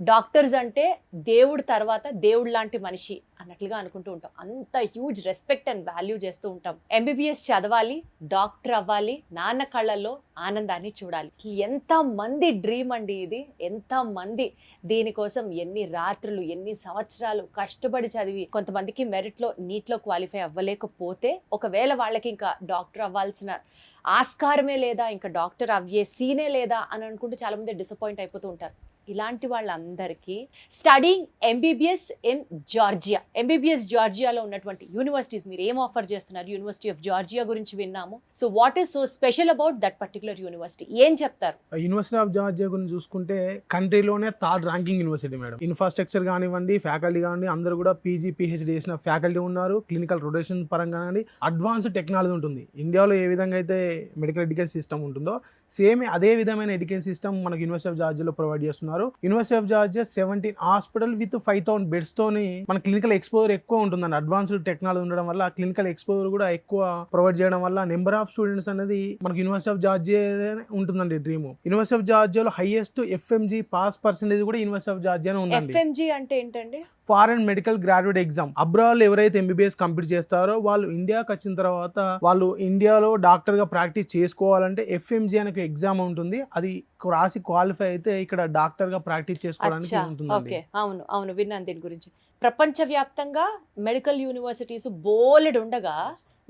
Doctors అంటే దేవుడి తర్వాత దేవుడు లాంటి మనిషి అన్నట్లుగా అనుకుంటూ ఉంటాం. అంత హ్యూజ్ రెస్పెక్ట్ అండ్ వాల్యూ చేస్తూ ఉంటాం. ఎంబీబీఎస్ చదవాలి, డాక్టర్ అవ్వాలి, నాన్న కళ్ళల్లో ఆనందాన్ని చూడాలి. ఎంత మంది డ్రీమ్ అండి ఇది. ఎంత మంది దీనికోసం ఎన్ని రాత్రులు ఎన్ని సంవత్సరాలు కష్టపడి చదివి, కొంతమందికి మెరిట్లో నీట్లో క్వాలిఫై అవ్వలేకపోతే ఒకవేళ వాళ్ళకి ఇంకా డాక్టర్ అవ్వాల్సిన ఆస్కారమే లేదా, ఇంకా డాక్టర్ అవ్వే సీనే లేదా అని అనుకుంటూ చాలా మంది డిసప్పాయింట్ అయిపోతూ ఉంటారు. ఇలాంటి వాళ్ళందరికీ studying MBBS in Georgia, MBBS జార్జియాలో ఉన్నటువంటి యూనివర్సిటీస్ మీరు ఏం ఆఫర్ చేస్తున్నారు? యూనివర్సిటీ ఆఫ్ జార్జియా గురించి విన్నాము. So what is so special about that particular university? ఏం చెప్తారు? యూనివర్సిటీ ఆఫ్ జార్జియా గురించి చూసుకుంటే కంట్రీలోనే third ranking university madam. Infrastructure కానివ్వండి, ఫ్యాకల్టీ కానివ్వండి, అందరూ కూడా పీజీ పిహెచ్డీ చేసిన ఫ్యాకల్టీ ఉన్నారు. క్లినికల్ రొటేషన్ పరంగా కానీ అడ్వాన్స్డ్ టెక్నాలజీ ఉంటుంది. ఇండియాలో ఏ విధంగా అయితే మెడికల్ ఎడ్యుకేషన్ సిస్టమ్ ఉంటుందో సేమ్ అదే విధమైన ఎడ్యుకేషన్ సిస్టమ్ మనకు యూనివర్సిటీ ఆఫ్ జార్జియాలో ప్రొవైడ్ చేస్తున్నారు. University of Georgia 17 hospital with 5,000 beds తోని మన క్లినికల్ ఎక్స్పోజర్ ఎక్కువ ఉంటుందండి. అడ్వాన్స్డ్ టెక్నాలజీ ఉండడం వల్ల క్లినికల్ ఎక్స్పోజర్ కూడా ఎక్కువ ప్రొవైడ్ చేయడం వల్ల నెంబర్ ఆఫ్ స్టూడెంట్స్ అనేది మనకు యూనివర్సిటీ ఆఫ్ జార్జియా ఉంటుందండి డ్రీమ్. యూనివర్సిటీ ఆఫ్ జార్జియాలో హైయెస్ట్ ఎఫ్ఎంజీ పాస్ పర్సెంటేజ్ కూడా యూనివర్సిటీ ఆఫ్ జార్జియానే ఉందండి. ఎఫ్ఎంజీ అంటే ఏంటండి? Foreign medical graduate exam. Abroad ఎవరైతే ఎంబీబీఎస్ కంప్లీట్ చేస్తారో వాళ్ళు ఇండియాకి వచ్చిన తర్వాత వాళ్ళు ఇండియాలో డాక్టర్ గా ప్రాక్టీస్ చేసుకోవాలంటే ఎఫ్ఎంజీ అనే ఒక ఎగ్జామ్ ఉంటుంది. అది రాసి క్వాలిఫై అయితే ఇక్కడ డాక్టర్ గా ప్రాక్టీస్ చేసుకోవడానికి ఉంటుంది. అవును అవును, విన్నాను దీని గురించి. ప్రపంచవ్యాప్తంగా మెడికల్ యూనివర్సిటీస్ బోలెడు ఉండగా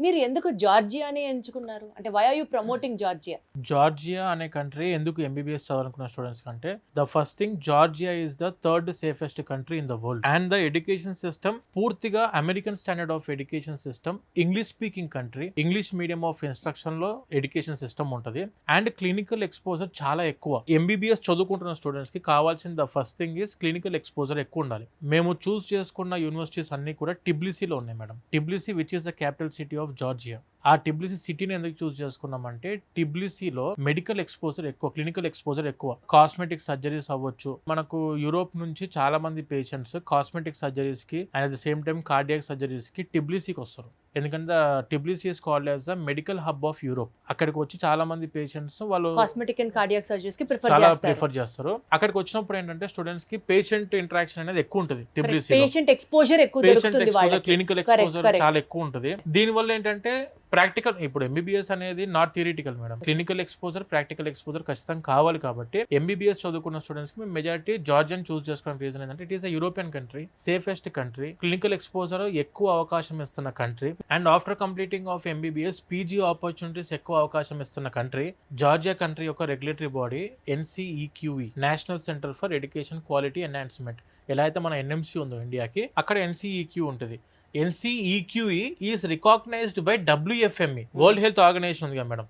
మీరు ఎందుకు జార్జియానే ఎంచుకున్నారు? అంటే why are you promoting Georgia? Georgia అనే కంట్రీ ఎందుకు ఎంబీబీఎస్ చదవాలనుకున్న స్టూడెంట్స్ కంటే the first thing, Georgia is the third safest country in the world. And the education system పూర్తిగా American standard of education system. English speaking country, English medium of instruction లో education system ఉంటుంది. And clinical exposure చాలా ఎక్కువ. MBBS చదువుకుంటున్న students కి కావాల్సిన the first thing is clinical exposure ఎక్కువ ఉండాలి. మేము చూస్ చేసుకున్న యూనివర్సిటీస్ అన్ని కూడా టిబ్లిసీలో ఉన్నాయి madam. టిబ్లిసీ which is the capital city of Georgia. ఆ టిబ్లిసీ సిటీని ఎందుకు చూస్ చేసుకున్నామంటే టిబ్లిసీలో మెడికల్ ఎక్స్పోజర్ ఎక్కువ, క్లినికల్ ఎక్స్పోజర్ ఎక్కువ. కాస్మెటిక్ సర్జరీస్ అవ్వచ్చు. మనకు యూరోప్ నుంచి చాలా మంది పేషెంట్స్ కాస్మెటిక్ సర్జరీస్ కి and at the same time cardiac surgeries కి టిబ్లిసీకి వస్తారు. ఎందుకంటే టిబ్లిసీ is called as the medical hub of Europe. అక్కడికి వచ్చి చాలా మంది పేషెంట్స్ వాళ్ళు కాస్మెటిక్ అండ్ కార్డియాక్ సర్జరీస్ కి చాలా ప్రిఫర్ చేస్తారు. అక్కడికి వచ్చినప్పుడు ఏంటంటే స్టూడెంట్స్ కి పేషెంట్ ఇంటరాక్షన్ అనేది ఎక్కువ ఉంటుంది. టిబ్లిసీ పేషెంట్ ఎక్స్పోజర్ ఎక్కువ దొరుకుతుంది వాళ్ళకి. క్లినికల్ ఎక్స్పోజర్ చాలా ఎక్కువ ఉంటుంది. దీని వల్ల ఏంటంటే ప్రాక్టికల్, ఇప్పుడు ఎంబీబీఎస్ అనేది not theoretical madam. Clinical exposure, practical exposure ఖచ్చితంగా కావాలి. కాబట్టి ఎంబీబీఎస్ చదువుకున్న స్టూడెంట్స్ కి మేము మెజారిటీ జార్జియన్ చూస్ చేసుకోవడానికి రీజన్ ఏంటంటే it is a European country, safest country, clinical exposure ఎక్కువ అవకాశం ఇస్తున్న country. And after completing of MBBS PG opportunities ఎక్కువ అవకాశం ఇస్తున్న కంట్రీ. జార్జియా కంట్రీ యొక్క regulatory body NCEQE, national centre for education quality enhancement. ఎలా అయితే మన NMC ఉందో ఇండియాకి, అక్కడ NCEQ ఉంటుంది. NCEQE is recognised by WFME, world health organisation ఉంది కదా మేడం,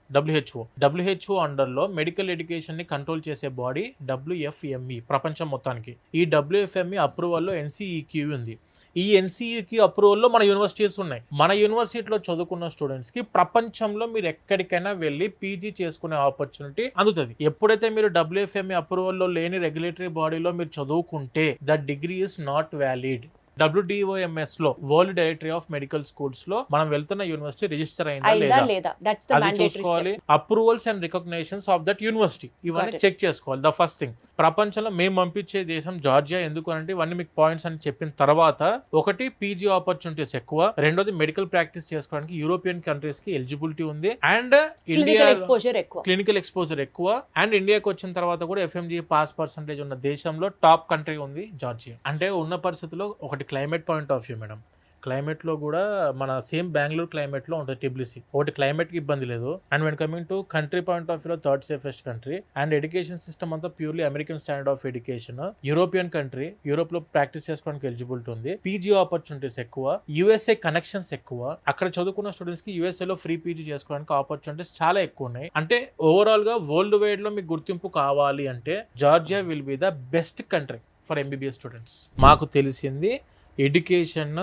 WHO అండర్ లో మెడికల్ ఎడ్యుకేషన్ ని కంట్రోల్ చేసే బాడీ WFME ప్రపంచం మొత్తానికి. ఈ WFME అప్రూవల్ లో NCEQE ఉంది. ఈ NCEQ అప్రూవల్ లో మన యూనివర్సిటీస్ ఉన్నాయి. మన యూనివర్సిటీలో చదువుకున్న స్టూడెంట్స్ కి ప్రపంచంలో మీరు ఎక్కడికైనా వెళ్ళి పీజీ చేసుకునే ఆపర్చునిటీ అందుతుంది. ఎప్పుడైతే మీరు WFME అప్రూవల్ లో లేని రెగ్యులేటరీ బాడీలో మీరు చదువుకుంటే the degree is not valid. WDOMS లో, world directory of medical schools లో మనం వెళ్తున్న యూనివర్సిటీ రిజిస్టర్ అయిందా లేదా అది చూసుకోవాలి. Approvals and recognitions of that university ఇవన్నీ చెక్ చేసుకోవాలి. ద ఫస్ట్ థింగ్, ప్రపంచంలో మేము పంపించే దేశం జార్జియా. ఎందుకు అంటే ఇవన్నీ మీకు పాయింట్స్ అని చెప్పిన తర్వాత, ఒకటి పీజీ ఆపర్చునిటీస్ ఎక్కువ, రెండోది మెడికల్ ప్రాక్టీస్ చేసుకోవడానికి యూరోపియన్ కంట్రీస్ కి ఎలిజిబిలిటీ ఉంది, అండ్ ఇండియా క్లినికల్ ఎక్స్పోజర్ ఎక్కువ. అండ్ ఇండియాకి వచ్చిన తర్వాత కూడా FMG పాస్ పర్సెంటేజ్ ఉన్న దేశంలో టాప్ కంట్రీ ఉంది జార్జియా. అంటే ఉన్న పరిస్థితిలో ఒకటి climate point of view madam. Climate లో కూడా మన సేమ్ బెంగళూరు క్లైమేట్ లో ఉంటుంది టిబ్లిసీ. ఒకటి క్లైమేట్ కి ఇబ్బంది లేదు. And when coming to country point of view లో third safest country. And education system అంతా purely American standard of education. European country, Europe లో ప్రాక్టీస్ చేసుకోవడానికి ఎలిజిబిలిటీ ఉంది. పీజీ ఆపర్చునిటీస్ ఎక్కువ, USA కనెక్షన్స్ ఎక్కువ. అక్కడ చదువుకున్న స్టూడెంట్స్ కి USA లో ఫ్రీ పీజీ చేసుకోవడానికి ఆపర్చునిటీస్ చాలా ఎక్కువ ఉన్నాయి. అంటే ఓవరాల్ గా వరల్డ్ వైడ్ లో మీకు గుర్తింపు కావాలి అంటే Georgia will be the best country for MBBS students. మాకు తెలిసింది ఎడ్యుకేషన్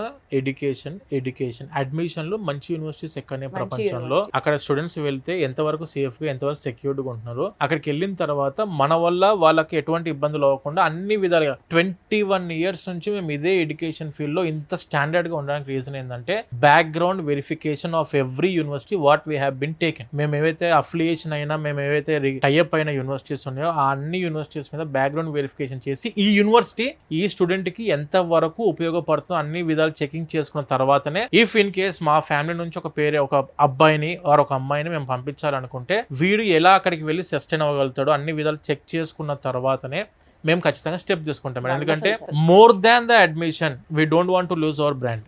అడ్మిషన్లు మంచి యూనివర్సిటీస్ ఎక్కడనే ప్రపంచంలో అక్కడ స్టూడెంట్స్ వెళ్తే ఎంతవరకు సేఫ్ గా ఎంతవరకు సెక్యూర్డ్ గా ఉంటున్నారు, అక్కడికి వెళ్ళిన తర్వాత మన వల్ల వాళ్ళకి ఎటువంటి ఇబ్బందులు అవ్వకుండా అన్ని విధాలుగా 21 years నుంచి మేము ఇదే ఎడ్యుకేషన్ ఫీల్డ్ లో ఇంత స్టాండర్డ్ గా ఉండడానికి రీజన్ ఏంటంటే background verification of every university what we have been taken. మేము ఏవైతే అఫిలియేషన్ అయినా మేము ఏవైతే టైఅప్ అయిన యూనివర్సిటీస్ ఉన్నాయో ఆ అన్ని యూనివర్సిటీస్ మీద బ్యాక్గ్రౌండ్ వెరిఫికేషన్ చేసి ఈ యూనివర్సిటీ ఈ స్టూడెంట్ కి ఎంత వరకు ఉపయోగపడుతుందో అన్ని విధాలు చెకింగ్ చేసుకున్న తర్వాతనే ఇఫ్ ఇన్ కేస్ మా ఫ్యామిలీ నుంచి ఒక అబ్బాయిని ఆర్ ఒక అమ్మాయిని మేము పంపించాలనుకుంటే వీడు ఎలా అక్కడికి వెళ్ళి సస్టైన్ అవ్వగలుగుతాడో అన్ని విధాలు చెక్ చేసుకున్న తర్వాతనే మేము ఖచ్చితంగా స్టెప్ తీసుకుంటాం. ఎందుకంటే more than the admission we don't want to lose our brand.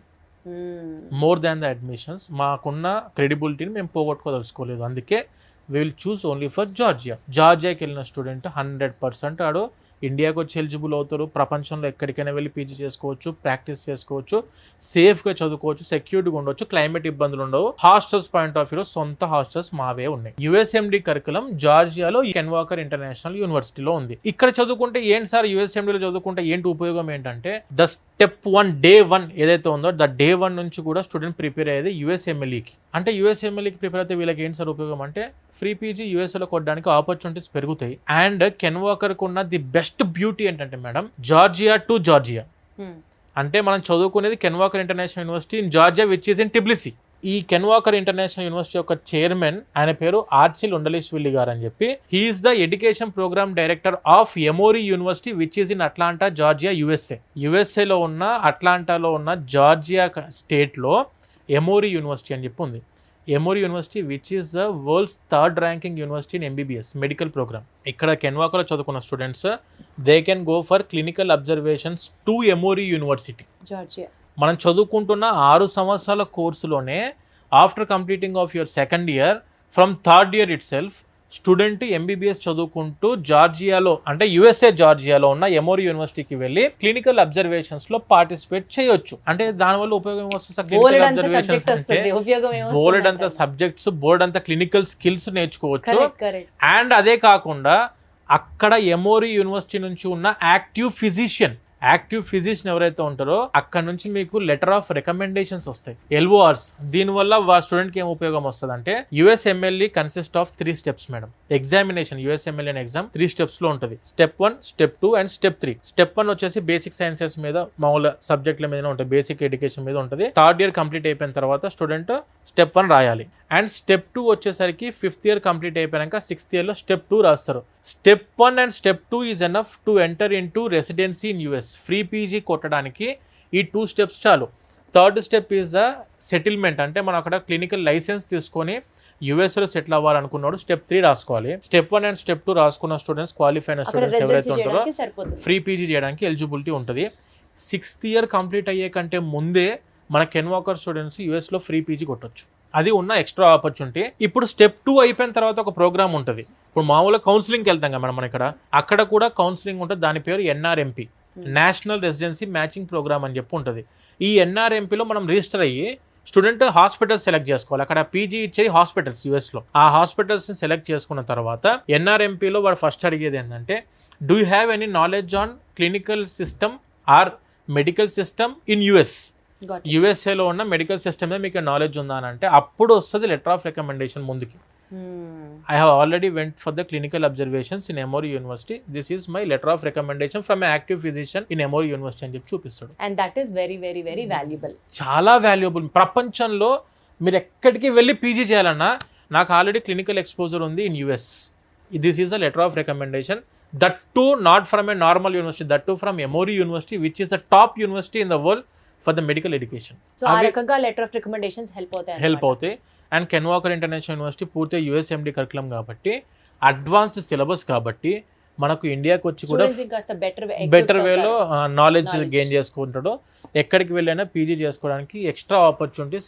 More than the admissions మాకున్న క్రెడిబిలిటీని మేము పోగొట్టుకోదలుచుకోలేదు. అందుకే we will choose only for జార్జియాకి వెళ్ళిన స్టూడెంట్ 100% ఆడు ఇండియాకి వచ్చి ఎలిజిబుల్ అవుతారు. ప్రపంచంలో ఎక్కడికైనా వెళ్ళి పీజీ చేసుకోవచ్చు, ప్రాక్టీస్ చేసుకోవచ్చు, సేఫ్గా చదువుకోవచ్చు, సెక్యూర్డ్గా ఉండొచ్చు, క్లైమేట్ ఇబ్బందులు ఉండవు. హాస్టల్స్ పాయింట్ ఆఫ్ వ్యూలో సొంత హాస్టల్స్ మావే ఉన్నాయి. యుఎస్ఎండి కరికులం జార్జియాలో కెన్ వాకర్ ఇంటర్నేషనల్ యూనివర్సిటీలో ఉంది. ఇక్కడ చదువుకుంటే ఏంటి సార్, యుఎస్ఎండిలో చదువుకుంటే ఏంటి ఉపయోగం ఏంటంటే ద స్టెప్ 1 డే 1 ఏదైతే ఉందో ద డే 1 నుంచి కూడా స్టూడెంట్ ప్రిపేర్ అయ్యేది యుఎస్ఎంఎల్ఈకి. అంటే యుఎస్ఎంఎల్ఈకి ప్రిపేర్ అయితే వీళ్ళకి ఏంటి సార్ ఉపయోగం అంటే ఫ్రీ పీజీ యూఎస్ఏలో కొట్టడానికి ఆపర్చునిటీస్ పెరుగుతాయి. అండ్ కెన్ వాకర్కు ఉన్న ది బెస్ట్ బ్యూటీ ఏంటంటే మేడం జార్జియా టు జార్జియా అంటే మనం చదువుకునేది Ken Walker International University in Georgia which is in Tbilisi. ఈ కెన్ వాకర్ ఇంటర్నేషనల్ యూనివర్సిటీ యొక్క చైర్మన్ ఆయన పేరు ఆర్చిల్ ఉండలేశ్విల్లి గారు అని చెప్పి he is the education program director of Emory university which is in Atlanta Georgia యుఎస్ఏలో ఉన్న అట్లాంటాలో ఉన్న జార్జియా స్టేట్లో ఎమోరీ యూనివర్సిటీ అని చెప్పి ఉంది. Emory university which is the world's 3rd ranking university in MBBS medical program. ఇక్కడ కెన్వాకలో చదువుకున్న students they can go for clinical observations to Emory university. మనం చదువుకుంటున్న 6 సంవత్సరాల కోర్సులోనే after completing of your 2nd year from 3rd year itself student MBBS చదువుకుంటూ జార్జియాలో అంటే యుఎస్ఏ జార్జియాలో ఉన్న ఎమోరీ యూనివర్సిటీకి వెళ్ళి క్లినికల్ అబ్జర్వేషన్స్ లో పార్టిసిపేట్ చేయొచ్చు. అంటే దానివల్ల ఉపయోగం వస్తుంది క్లినికల్ అబ్జర్వేషన్స్ అంటే బోర్డ్ అంత సబ్జెక్ట్స్ బోర్డ్ అంత క్లినికల్ స్కిల్స్ నేర్చుకోవచ్చు. అండ్ అదే కాకుండా అక్కడ ఎమోరీ యూనివర్సిటీ నుంచి ఉన్న యాక్టివ్ ఫిజిషియన్ ఎవరైతే ఉంటారో అక్కడ నుంచి మీకు లెటర్ ఆఫ్ రికమెండేషన్స్ వస్తాయి, LORs. దీనివల్ల స్టూడెంట్ కి ఏం ఉపయోగం వస్తుంది అంటే USMLE consist of 3 steps madam. Examination USMLE అనే ఎగ్జామ్ 3 steps లో ఉంటుంది. Step 1, Step 2 and Step 3. Step 1 వచ్చేసి బేసిక్ సైన్సెస్ మీద మామూలు సబ్జెక్టుల మీద ఉంటుంది, బేసిక్ ఎడ్యుకేషన్ మీద ఉంటుంది. 3rd year కంప్లీట్ అయిపోయిన తర్వాత స్టూడెంట్ Step 1 రాయాలి. అండ్ Step 2 వచ్చేసరికి 5th year కంప్లీట్ అయిపోయాక 6th year లో Step 2 రాస్తారు. Step 1 and Step 2 is enough to enter in to residency in US. Free PG కొట్టడానికి ఈ 2 steps చాలు. 3rd step is the settlement. అంటే మనం అక్కడ క్లినికల్ లైసెన్స్ తీసుకొని యుఎస్లో సెటిల్ అవ్వాలనుకున్నాడు Step 3 రాసుకోవాలి. Step 1 అండ్ Step 2 రాసుకున్న స్టూడెంట్స్ క్వాలిఫై అయిన స్టూడెంట్స్ ఎవరైతే ఉంటారో ఫ్రీ పీజీ చేయడానికి ఎలిజిబిలిటీ ఉంటుంది. 6th year కంప్లీట్ అయ్యే కంటే ముందే మన కెన్ వాకర్ స్టూడెంట్స్ యుఎస్లో ఫ్రీ పీజీ కొట్టొచ్చు. అది ఉన్న ఎక్స్ట్రా ఆపర్చునిటీ. ఇప్పుడు Step 2 అయిపోయిన తర్వాత ఒక ప్రోగ్రామ్ ఉంటుంది. ఇప్పుడు మామూలుగా కౌన్సిలింగ్కి వెళ్తాం కదా మనం అక్కడ కూడా కౌన్సిలింగ్ ఉంటుంది. దాని పేరు NRMP, national residency matching programme అని చెప్పి ఉంటుంది. ఈ NRMPలో మనం రిజిస్టర్ అయ్యి స్టూడెంట్ హాస్పిటల్స్ సెలెక్ట్ చేసుకోవాలి. అక్కడ పీజీ ఇచ్చేది హాస్పిటల్స్ యుఎస్లో. ఆ హాస్పిటల్స్ని సెలెక్ట్ చేసుకున్న తర్వాత NRMPలో వాడు ఫస్ట్ అడిగేది ఏంటంటే do you have any knowledge on clinical system or medical system in US. యుఎస్ఏలో ఉన్న మెడికల్ సిస్టమ్ మీద మీకు నాలెడ్జ్ ఉందా అని అంటే అప్పుడు వస్తుంది లెటర్ ఆఫ్ రికమెండేషన్ ముందుకి. I have already went for the clinical observations in Emory University. This is my letter of recommendation from an active physician in Emory University అని చెప్పి చూపిస్తాడు. And that is very very very valuable. చాలా valuable. ప్రపంచంలో మీరు ఎక్కడికి వెళ్ళి PG చేయాలన్నా నాకు ఆల్రెడీ క్లినికల్ ఎక్స్పోజర్ ఉంది in US. This is the letter of recommendation. That to not from A normal university, that to from Emory University which is the top university in the world for the medical education. So ఆ రకంగా letter of recommendations help అవుతాయి. And can Walker International university పూర్తిగా యుఎస్ఎండి curriculum కాబట్టి advanced syllabus కాబట్టి మనకు ఇండియాకి వచ్చి కూడా బెటర్ వేలో నాలెడ్జ్ గెయిన్ చేసుకుంటాడు. ఎక్కడికి వెళ్ళైనా పీజీ చేసుకోవడానికి ఎక్స్ట్రా ఆపర్చునిటీస్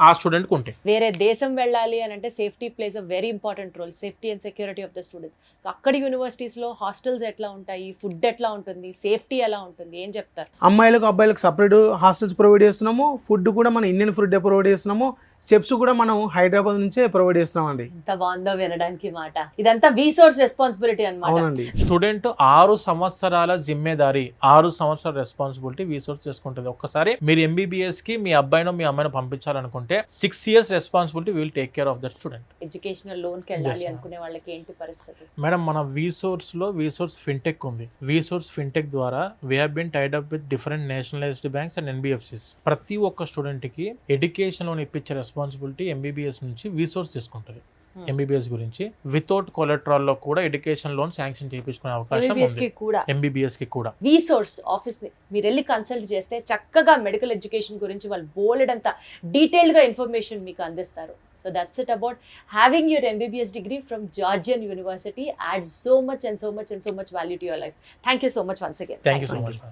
ఆ స్టూడెంట్కి ఉంటాయి. వేరే దేశం వెళ్ళాలి అని అంటే safety place a very important role, safety and security of the students. So అక్కడి యూనివర్సిటీస్లో హాస్టల్స్ ఎట్లా ఉంటాయి, ఫుడ్ ఎట్లా ఉంటుంది, సేఫ్టీ ఎలా ఉంటుంది, ఏం చెప్తారు? అమ్మాయిలకు అబ్బాయిలకు సపరేట్ హాస్టల్స్ ప్రొవైడ్ చేస్తున్నాము. ఫుడ్ కూడా మన ఇండియన్ ఫుడ్ ప్రొవైడ్ చేస్తున్నాము. స్టెప్స్ కూడా మనం హైదరాబాద్ నుంచే ప్రొవైడ్ చేస్తున్నామండి. ఎంత బాగుందో వినడానికి మాట. ఇదంతా విసోర్స్ రెస్పాన్సిబిలిటీ అన్నమాట. అవునండి. స్టూడెంట్ 6 సంవత్సరాల జిమ్మేదారి, 6 సంవత్సరాల రెస్పాన్సిబిలిటీ విసోర్స్ చేసుకుంటుంది. ఒక్కసారి మీరు ఎంబీబీఎస్ కి మీ అబ్బాయినో మీ అమ్మాయినో పంపించాలనుకుంటే 6 years responsibility will take care of that student. Educational loan కి వెళ్ళాలి Yes, ma'am. అనుకునే వాళ్ళకి ఏంటి పరిస్థితి? మేడం, మన విసోర్స్ లో విసోర్స్ ఫిన్టెక్ ఉంది. విసోర్స్ ఫిన్టెక్ ద్వారా we have been tied up with different nationalised banks and NBFCs. ప్రతి ఒక్క స్టూడెంట్ కి ఎడ్యుకేషన్ లోన్ ఇప్పించే రెస్పాన్సిబిలిటీ ఎంబీబీఎస్ నుంచి విసోర్స్ తీసుకుంటుంది. ఎంబీబీఎస్ గురించి వితౌట్ కొలెట్రాల్ లో కూడా ఎడ్యుకేషన్ లోన్ శాంక్షన్ చేయించుకునే అవకాశం ఎంబీబీఎస్ ఉంది. కి కూడా ఎంబీబీఎస్ కి కూడా విసోర్స్ ఆఫీస్ ని మీరు వెళ్ళి కన్సల్ట్ చేస్తే చక్కగా మెడికల్ ఎడ్యుకేషన్ గురించి వాళ్ళు బోలెడంత డీటెయిల్డ్ గా ఇన్ఫర్మేషన్ మీకు అందిస్తారు. So that's it about having your MBBS degree from Georgian university adds so much and so much and so much value to your life. Thank you so much once again. Thank you so much.